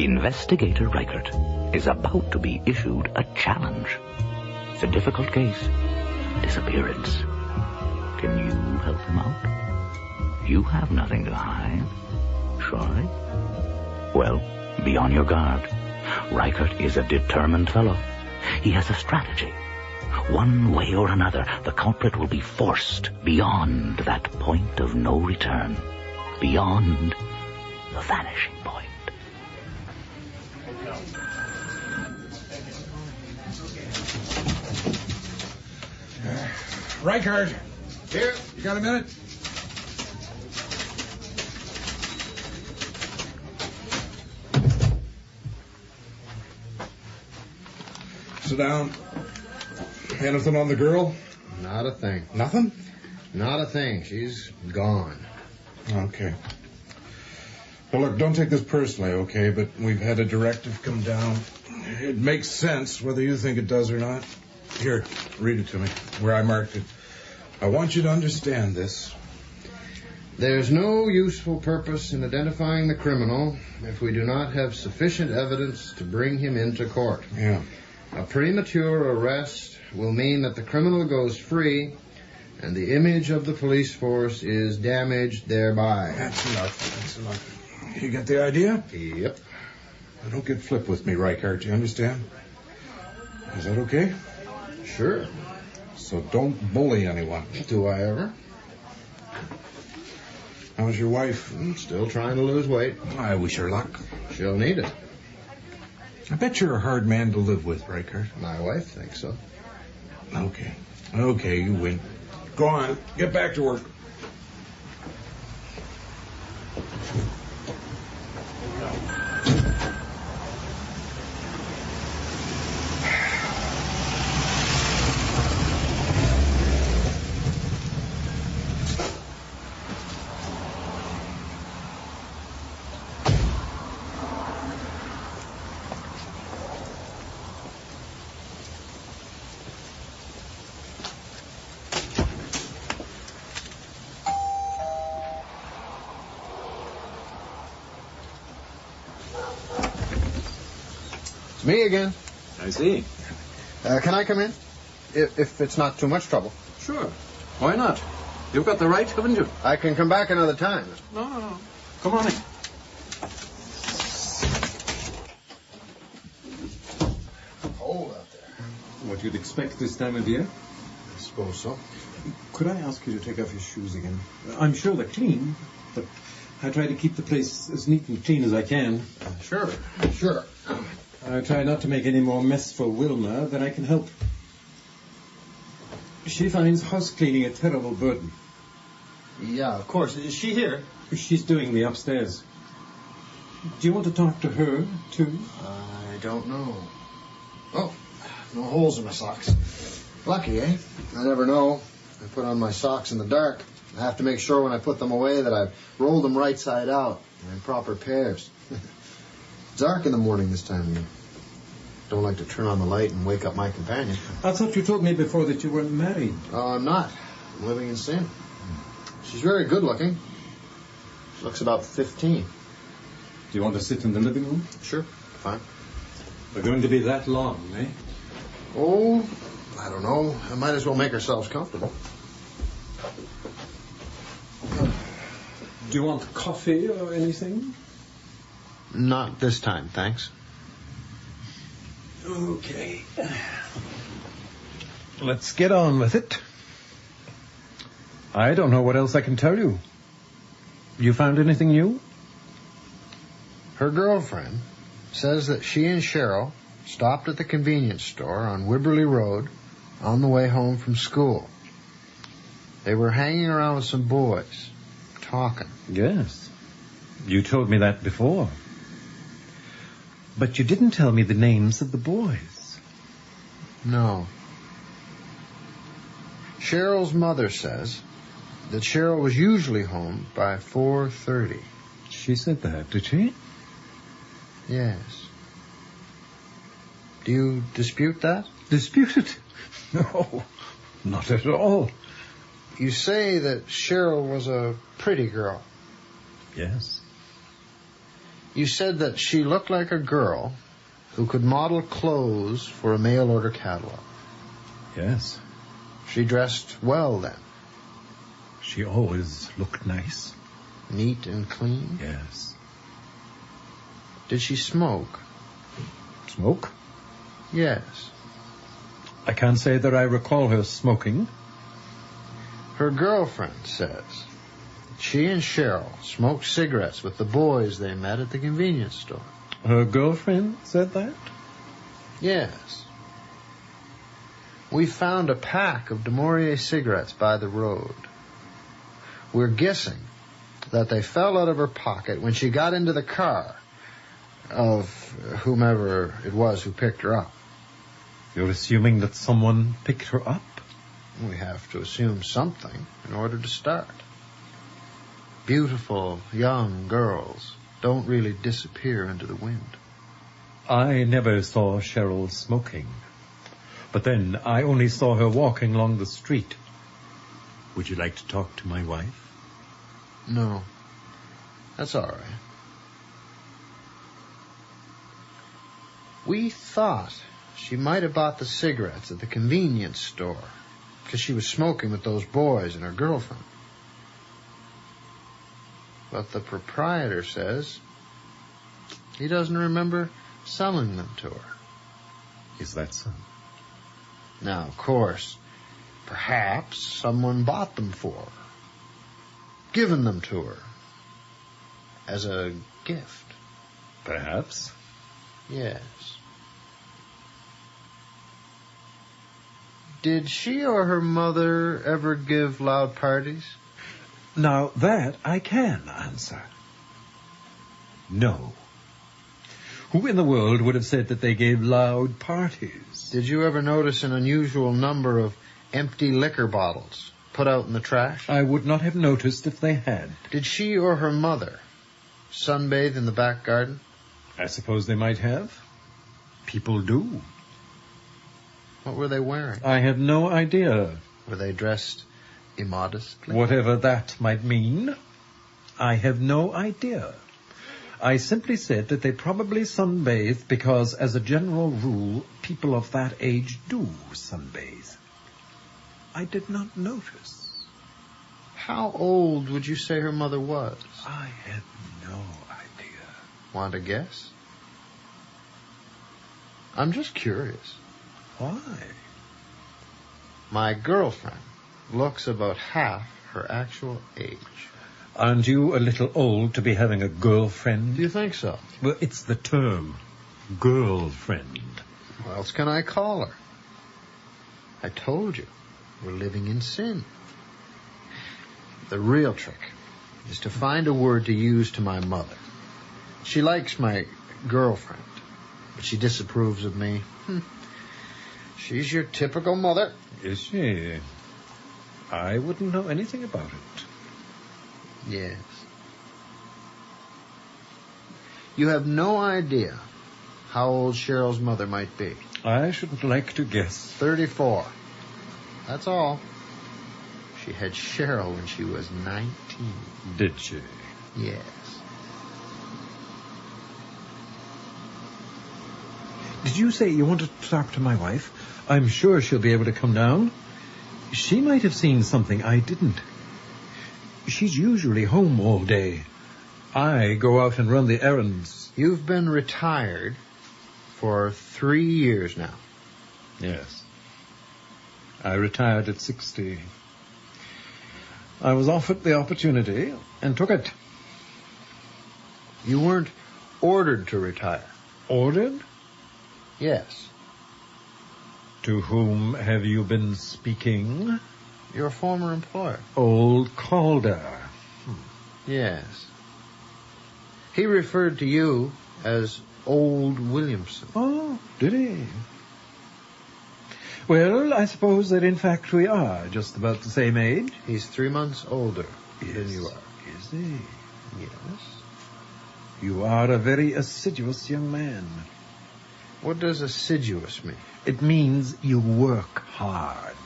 Investigator Reichert is about to be issued a challenge. It's a difficult case. Disappearance. Can you help him out? You have nothing to hide. Shy? Well, be on your guard. Reichert is a determined fellow. He has a strategy. One way or another, the culprit will be forced beyond that point of no return. Beyond the vanishing point. Reichert! Here. You got a minute? Sit down. Anything on the girl? Not a thing. Nothing? Not a thing. She's gone. Okay. Well, look, don't take this personally, okay? But we've had a directive come down. It makes sense, whether you think it does or not. Here, read it to me, where I marked it. I want you to understand this. There's no useful purpose in identifying the criminal if we do not have sufficient evidence to bring him into court. Yeah. A premature arrest will mean that the criminal goes free and the image of the police force is damaged thereby. That's enough. That's enough. You get the idea? Yep. Now, don't get flip with me, Reichert. You understand? Is that okay? Sure. So don't bully anyone. Do I ever? How's your wife? Still trying to lose weight. I wish her luck. She'll need it. I bet you're a hard man to live with, Reichert. My wife thinks so. Okay. Okay, you win. Go on. Get back to work. It's me again. I see. Can I come in? If it's not too much trouble. Sure. Why not? You've got the right, haven't you? I can come back another time. No. Come on in. Cold out there. What you'd expect this time of year? I suppose so. Could I ask you to take off your shoes again? I'm sure they're clean, but I try to keep the place as neat and clean as I can. Sure. I try not to make any more mess for Wilma than I can help. She finds house cleaning a terrible burden. Yeah, of course. Is she here? She's doing the upstairs. Do you want to talk to her, too? I don't know. Oh, no holes in my socks. Lucky, eh? I never know. I put on my socks in the dark. I have to make sure when I put them away that I've rolled them right side out and in proper pairs. It's dark in the morning this time of year. Don't like to turn on the light and wake up my companion. I thought you told me before that you weren't married. Oh, I'm not. I'm living in sin. She's very good looking. She looks about 15. Do you want to sit in the living room? Sure, fine. We're going to be that long, eh? Oh, I don't know. I might as well make ourselves comfortable. Do you want coffee or anything? Not this time, thanks. Okay. Let's get on with it. I don't know what else I can tell you. You found anything new? Her girlfriend says that she and Cheryl stopped at the convenience store on Wibberley Road on the way home from school. They were hanging around with some boys, talking. Yes. You told me that before. But you didn't tell me the names of the boys. No. Cheryl's mother says that Cheryl was usually home by 4:30. She said that, did she? Yes. Do you dispute that? Dispute it? No, not at all. You say that Cheryl was a pretty girl. Yes. You said that she looked like a girl who could model clothes for a mail-order catalog. Yes. She dressed well, then? She always looked nice. Neat and clean? Yes. Did she smoke? Smoke? Yes. I can't say that I recall her smoking. Her girlfriend says she and Cheryl smoked cigarettes with the boys they met at the convenience store. Her girlfriend said that? Yes. We found a pack of de Maurier cigarettes by the road. We're guessing that they fell out of her pocket when she got into the car of whomever it was who picked her up. You're assuming that someone picked her up? We have to assume something in order to start. Beautiful young girls don't really disappear into the wind. I never saw Cheryl smoking. But then I only saw her walking along the street. Would you like to talk to my wife? No. That's all right. We thought she might have bought the cigarettes at the convenience store because she was smoking with those boys and her girlfriend. But the proprietor says he doesn't remember selling them to her. Is that so? Now, of course, perhaps someone bought them for her, given them to her as a gift. Perhaps. Yes. Did she or her mother ever give loud parties? Now, that I can answer. No. Who in the world would have said that they gave loud parties? Did you ever notice an unusual number of empty liquor bottles put out in the trash? I would not have noticed if they had. Did she or her mother sunbathe in the back garden? I suppose they might have. People do. What were they wearing? I have no idea. Were they dressed immodestly? Whatever that might mean, I have no idea. I simply said that they probably sunbathed because, as a general rule, people of that age do sunbathe. I did not notice. How old would you say her mother was? I had no idea. Want to guess? I'm just curious. Why? My girlfriend looks about half her actual age. Aren't you a little old to be having a girlfriend? Do you think so? Well, it's the term. Girlfriend. What else can I call her? I told you, we're living in sin. The real trick is to find a word to use to my mother. She likes my girlfriend, but she disapproves of me. She's your typical mother. Is she? I wouldn't know anything about it. Yes. You have no idea how old Cheryl's mother might be. I shouldn't like to guess. 34. That's all. She had Cheryl when she was 19. Did she? Yes. Did you say you wanted to talk to my wife? I'm sure she'll be able to come down. She might have seen something I didn't. She's usually home all day. I go out and run the errands. You've been retired for 3 years now. Yes. I retired at 60. I was offered the opportunity and took it. You weren't ordered to retire. Ordered? Yes. To whom have you been speaking? Your former employer. Old Calder. Yes. He referred to you as Old Williamson. Oh, did he? Well, I suppose that in fact we are just about the same age. He's 3 months older than you are. Is he? Yes. You are a very assiduous young man. What does assiduous mean? It means you work hard.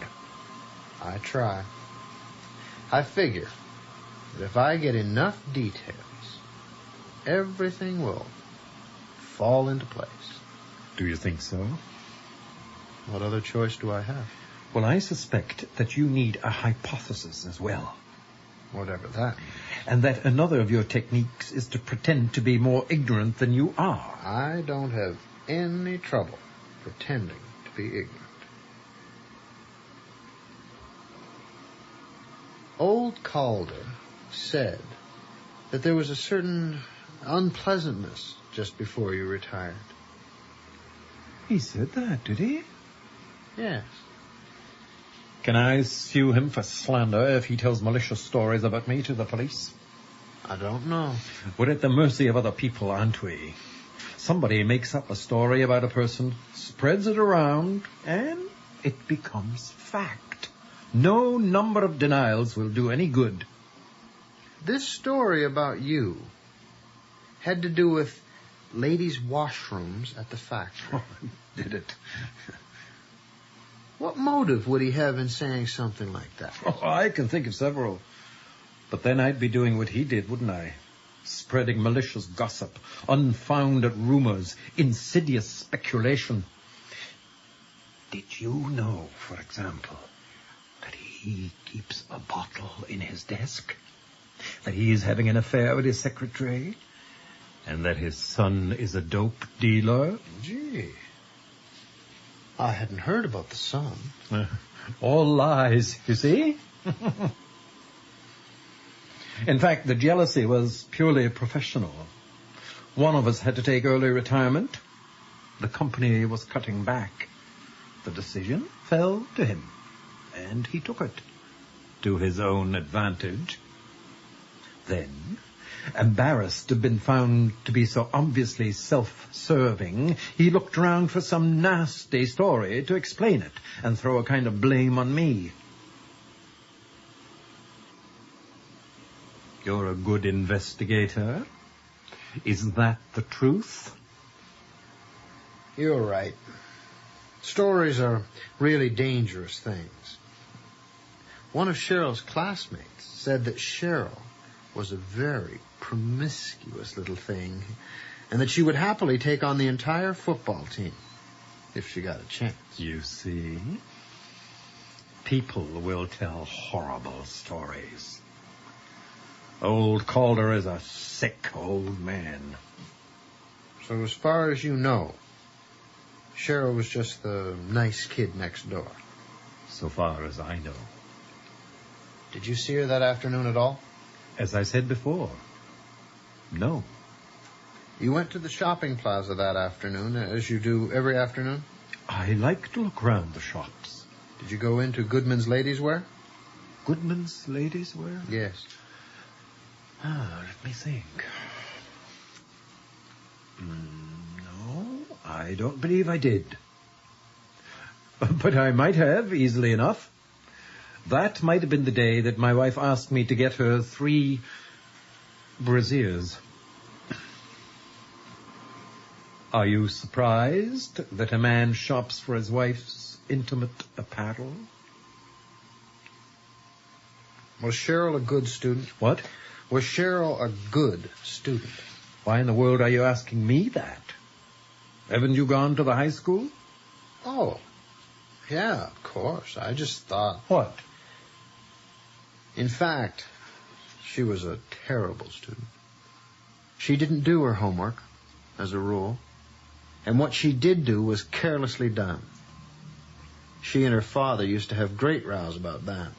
I try. I figure that if I get enough details, everything will fall into place. Do you think so? What other choice do I have? Well, I suspect that you need a hypothesis as well. Whatever that means. And that another of your techniques is to pretend to be more ignorant than you are. I don't have any trouble pretending to be ignorant. Old Calder said that there was a certain unpleasantness just before you retired. He said that, did he? Yes. Can I sue him for slander if he tells malicious stories about me to the police? I don't know. We're at the mercy of other people, aren't we? Somebody makes up a story about a person, spreads it around, and it becomes fact. No number of denials will do any good. This story about you had to do with ladies' washrooms at the factory. Did it? What motive would he have in saying something like that? Oh, I can think of several. But then I'd be doing what he did, wouldn't I? Spreading malicious gossip, unfounded rumors, insidious speculation. Did you know, for example, that he keeps a bottle in his desk? That he is having an affair with his secretary? And that his son is a dope dealer? Gee, I hadn't heard about the son. All lies, you see? In fact, the jealousy was purely professional. One of us had to take early retirement. The company was cutting back. The decision fell to him, and he took it to his own advantage. Then, embarrassed to have been found to be so obviously self-serving, he looked round for some nasty story to explain it and throw a kind of blame on me. You're a good investigator. Isn't that the truth? You're right. Stories are really dangerous things. One of Cheryl's classmates said that Cheryl was a very promiscuous little thing, and that she would happily take on the entire football team if she got a chance. You see, people will tell horrible stories. Old Calder is a sick old man. So as far as you know, Cheryl was just the nice kid next door. So far as I know. Did you see her that afternoon at all? As I said before, no. You went to the shopping plaza that afternoon, as you do every afternoon? I like to look round the shops. Did you go into Goodman's Ladies' Wear? Goodman's Ladies' Wear? Yes. Let me think. No, I don't believe I did. But I might have, easily enough. That might have been the day that my wife asked me to get her 3 brassieres. Are you surprised that a man shops for his wife's intimate apparel? Was Cheryl a good student? What? Was Cheryl a good student? Why in the world are you asking me that? Haven't you gone to the high school? Oh, yeah, of course. I just thought... What? In fact, she was a terrible student. She didn't do her homework, as a rule. And what she did do was carelessly done. She and her father used to have great rows about that.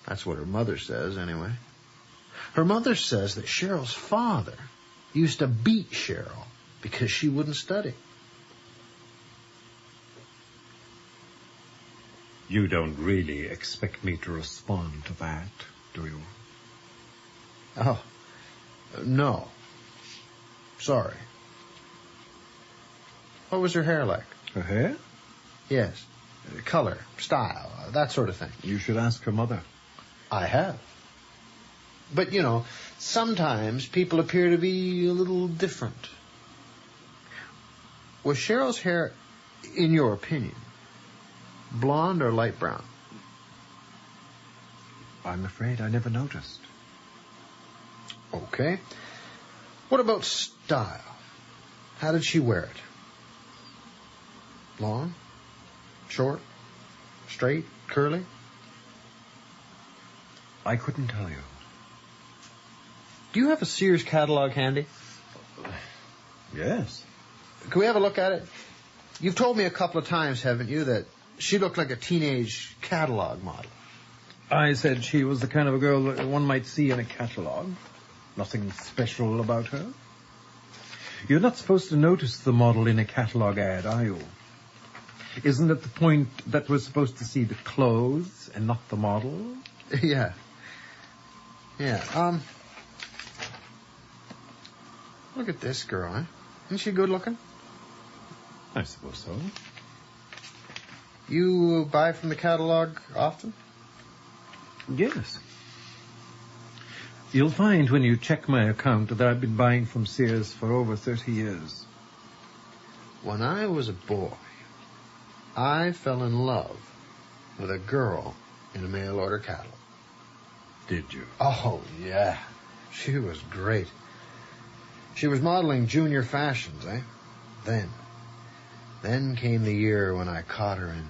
That's what her mother says, anyway. Her mother says that Cheryl's father used to beat Cheryl because she wouldn't study. You don't really expect me to respond to that, do you? Oh, no. Sorry. What was her hair like? Her hair? Yes. Color, style, that sort of thing. You should ask her mother. I have. But, you know, sometimes people appear to be a little different. Was Cheryl's hair, in your opinion, blonde or light brown? I'm afraid I never noticed. Okay. What about style? How did she wear it? Long? Short? Straight? Curly? I couldn't tell you. Do you have a Sears catalog handy? Yes. Can we have a look at it? You've told me a couple of times, haven't you, that she looked like a teenage catalog model. I said she was the kind of a girl that one might see in a catalogue. Nothing special about her. You're not supposed to notice the model in a catalogue ad, are you? Isn't it the point that we're supposed to see the clothes and not the model? Yeah. Look at this girl, eh? Isn't she good looking? I suppose so. You buy from the catalog often? Yes. You'll find when you check my account that I've been buying from Sears for over 30 years. When I was a boy, I fell in love with a girl in a mail order catalog. Did you? Oh, yeah. She was great. She was modeling junior fashions, eh? Then came the year when I caught her in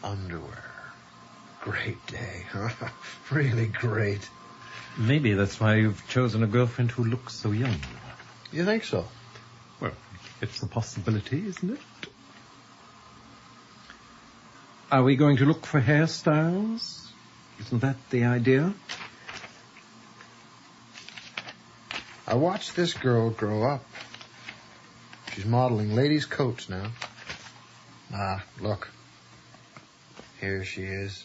underwear. Great day, huh? Really great. Maybe that's why you've chosen a girlfriend who looks so young. You think so? Well, it's a possibility, isn't it? Are we going to look for hairstyles? Isn't that the idea? I watched this girl grow up. She's modeling ladies' coats now. Look. Here she is.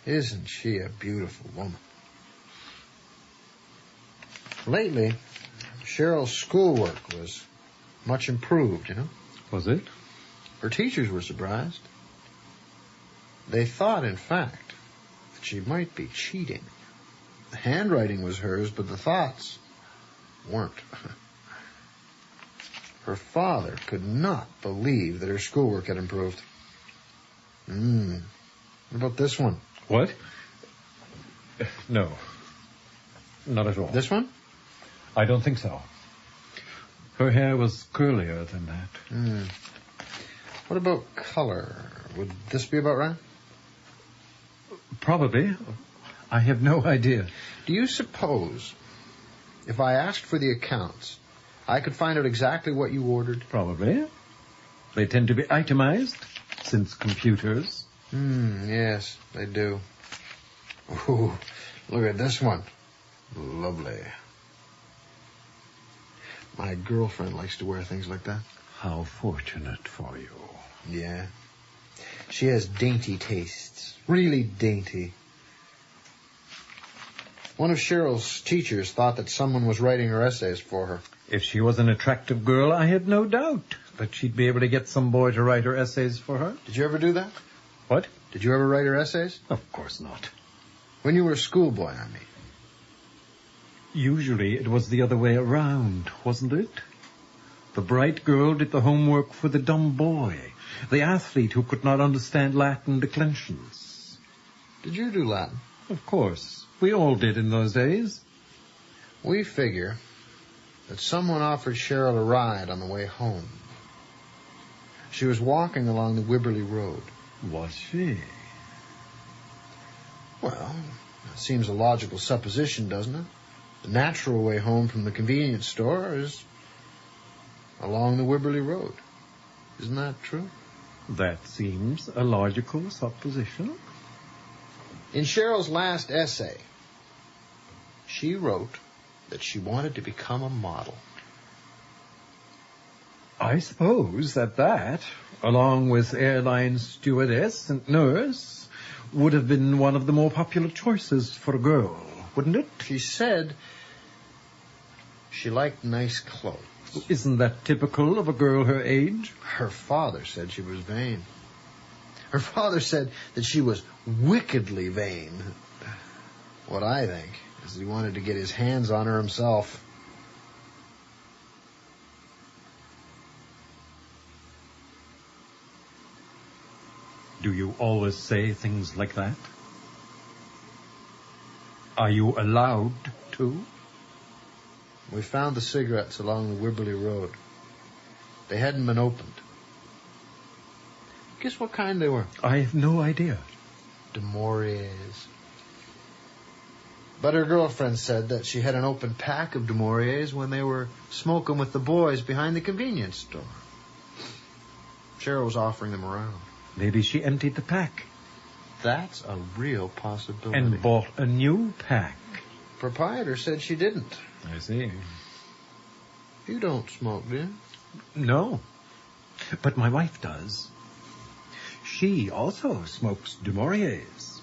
Isn't she a beautiful woman? Lately, Cheryl's schoolwork was much improved, you know. Was it? Her teachers were surprised. They thought, in fact, that she might be cheating. The handwriting was hers, but the thoughts weren't. Her father could not believe that her schoolwork had improved. What about this one? What? No. Not at all. This one? I don't think so. Her hair was curlier than that. What about color? Would this be about right? Probably. I have no idea. Do you suppose if I asked for the accounts, I could find out exactly what you ordered? Probably. They tend to be itemized, since computers. Yes, they do. Ooh, look at this one. Lovely. My girlfriend likes to wear things like that. How fortunate for you. Yeah. She has dainty tastes. Really dainty. One of Cheryl's teachers thought that someone was writing her essays for her. If she was an attractive girl, I had no doubt that she'd be able to get some boy to write her essays for her. Did you ever do that? What? Did you ever write her essays? Of course not. When you were a schoolboy, I mean. Usually it was the other way around, wasn't it? The bright girl did the homework for the dumb boy, the athlete who could not understand Latin declensions. Did you do Latin? Of course. We all did in those days. We figure that someone offered Cheryl a ride on the way home. She was walking along the Wibberley Road. Was she? Well, it seems a logical supposition, doesn't it? The natural way home from the convenience store is along the Wibberley Road. Isn't that true? That seems a logical supposition. In Cheryl's last essay, she wrote that she wanted to become a model. I suppose that, along with airline stewardess and nurse, would have been one of the more popular choices for a girl, wouldn't it? She said she liked nice clothes. Isn't that typical of a girl her age? Her father said she was vain. Her father said that she was wickedly vain. What I think is he wanted to get his hands on her himself. Do you always say things like that? Are you allowed to? We found the cigarettes along the Wibberley Road. They hadn't been opened. Guess what kind they were? I have no idea. De Mauriers. But her girlfriend said that she had an open pack of De Mauriers when they were smoking with the boys behind the convenience store. Cheryl was offering them around. Maybe she emptied the pack. That's a real possibility. And bought a new pack. Proprietor said she didn't. I see. You don't smoke, do you? No. But my wife does. She also smokes De Mauriers.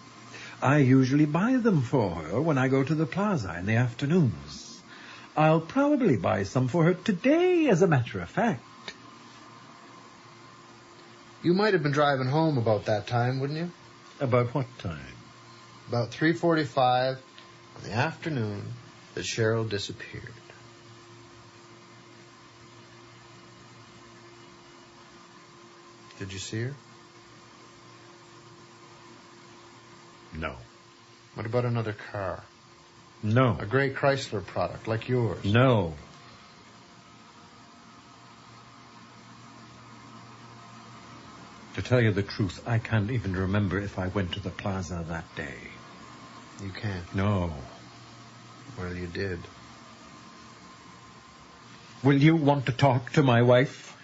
I usually buy them for her when I go to the plaza in the afternoons. I'll probably buy some for her today, as a matter of fact. You might have been driving home about that time, wouldn't you? About what time? About 3:45 in the afternoon that Cheryl disappeared. Did you see her? No. What about another car? No. A gray Chrysler product like yours? No. To tell you the truth, I can't even remember if I went to the plaza that day. You can't. No. Well, you did. Will you want to talk to my wife?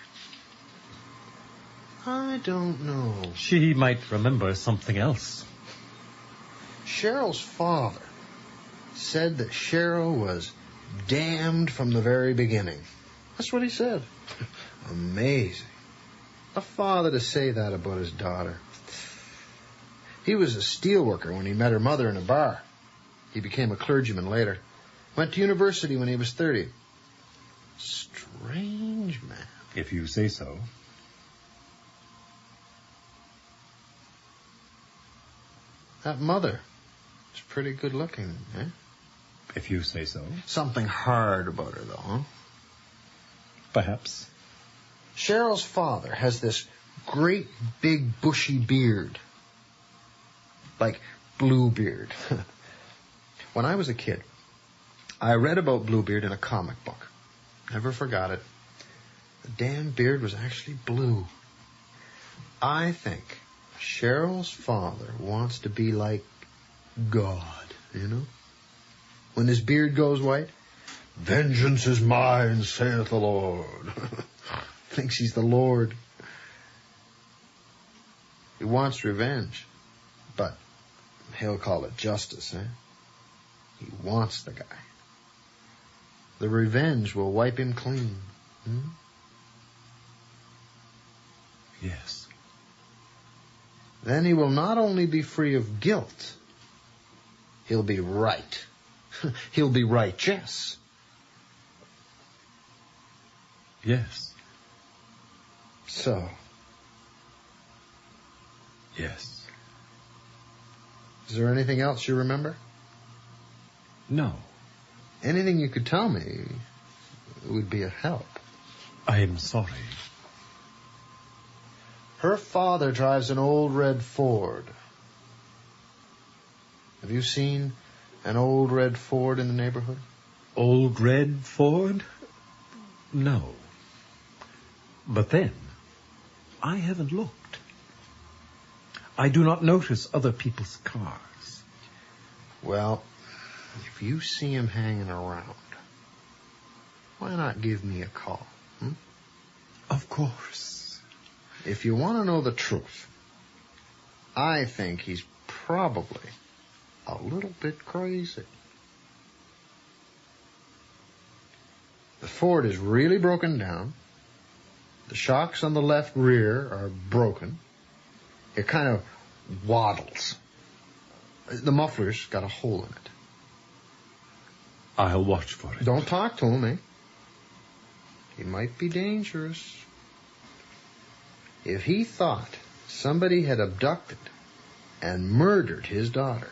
I don't know. She might remember something else. Cheryl's father said that Cheryl was damned from the very beginning. That's what he said. Amazing. A father to say that about his daughter. He was a steelworker when he met her mother in a bar. He became a clergyman later. Went to university when he was 30. Strange man. If you say so. That mother is pretty good looking, eh? If you say so. Something hard about her, though, huh? Perhaps. Cheryl's father has this great big bushy beard. Like Bluebeard. When I was a kid, I read about Bluebeard in a comic book. Never forgot it. The damn beard was actually blue. I think Cheryl's father wants to be like God, you know? When his beard goes white, vengeance is mine, saith the Lord. Thinks he's the Lord. He wants revenge, but he'll call it justice, eh? He wants the guy. The revenge will wipe him clean. Yes. Then he will not only be free of guilt, he'll be right. He'll be righteous. Yes. So, Yes. is there anything else you remember? No. Anything you could tell me would be a help. I am sorry. Her father drives an old red Ford. Have you seen an old red Ford in the neighborhood? Old Red Ford? No. But then, I haven't looked. I do not notice other people's cars. Well, if you see him hanging around, why not give me a call? Of course. If you want to know the truth, I think he's probably a little bit crazy. The Ford is really broken down. The shocks on the left rear are broken. It kind of waddles. The muffler's got a hole in it. I'll watch for it. Don't talk to him, eh? He might be dangerous. If he thought somebody had abducted and murdered his daughter.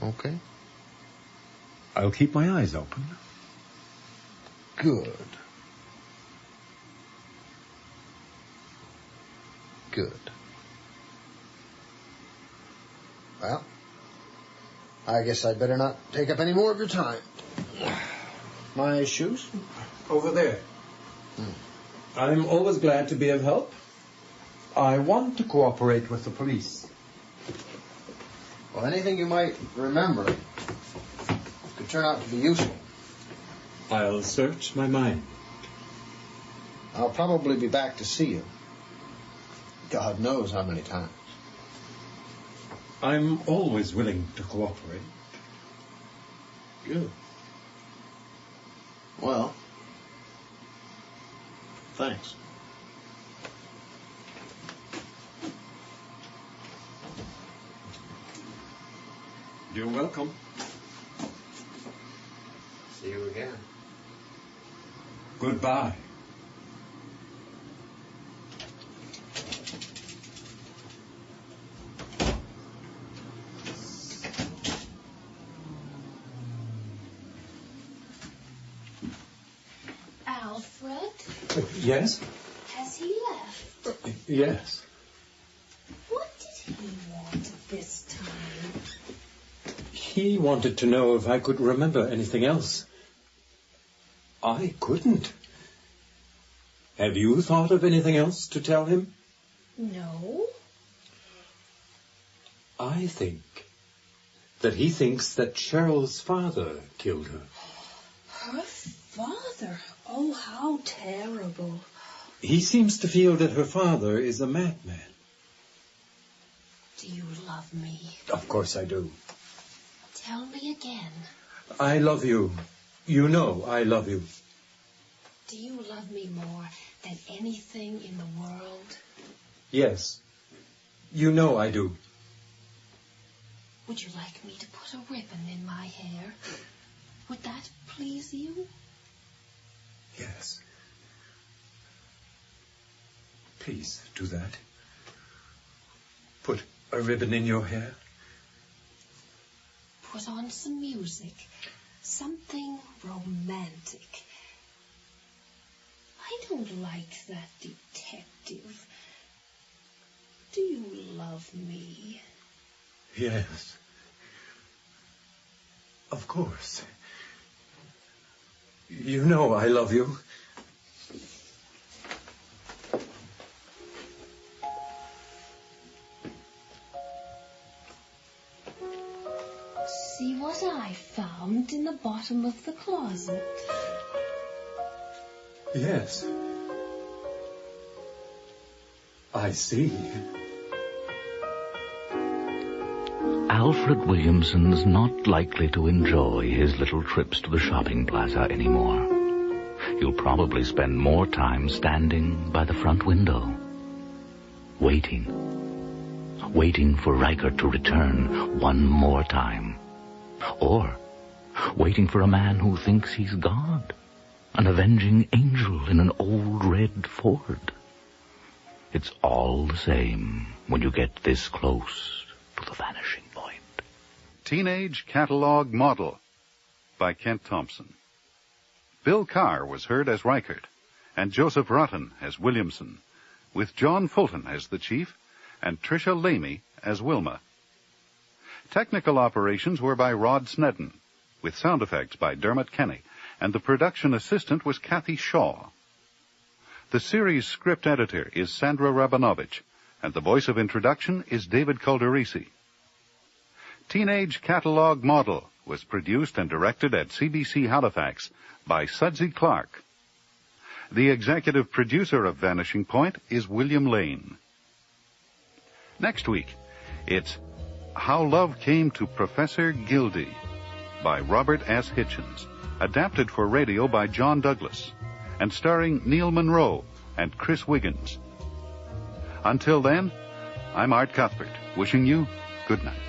Okay? I'll keep my eyes open. Good. Good. Well, I guess I'd better not take up any more of your time. My shoes? Over there. I'm always glad to be of help. I want to cooperate with the police. Well, anything you might remember could turn out to be useful. I'll search my mind. I'll probably be back to see you. God knows how many times. I'm always willing to cooperate. Good. Well, thanks. You're welcome. See you again. Goodbye. Alfred? Yes? Has he left? Yes. What did he want at this time? He wanted to know if I could remember anything else. I couldn't. Have you thought of anything else to tell him? No. I think that he thinks that Cheryl's father killed her. Her father? Oh, how terrible. He seems to feel that her father is a madman. Do you love me? Of course I do. Tell me again. I love you. You know I love you. Do you love me more than anything in the world? Yes. You know I do. Would you like me to put a ribbon in my hair? Would that please you? Yes. Please do that. Put a ribbon in your hair. Put on some music. Something romantic. I don't like that detective. Do you love me? Yes. Of course. You know I love you. See what I found in the bottom of the closet. Yes. I see. Alfred Williamson's not likely to enjoy his little trips to the shopping plaza anymore. He'll probably spend more time standing by the front window, waiting for Riker to return one more time. Or waiting for a man who thinks he's God, an avenging angel in an old red Ford. It's all the same when you get this close to the vanishing point. Teenage Catalogue Model by Kent Thompson. Bill Carr was heard as Reichert, and Joseph Rutten as Williamson, with John Fulton as the chief, and Tricia Lamy as Wilma. Technical operations were by Rod Snedden, with sound effects by Dermot Kenny, and the production assistant was Kathy Shaw. The series script editor is Sandra Rabinovich, and the voice of introduction is David Calderisi. Teenage Catalogue Model was produced and directed at CBC Halifax by Sudsy Clark. The executive producer of Vanishing Point is William Lane. Next week, it's How Love Came to Professor Gildy by Robert S. Hitchens, adapted for radio by John Douglas, and starring Neil Monroe and Chris Wiggins. Until then, I'm Art Cuthbert, wishing you good night.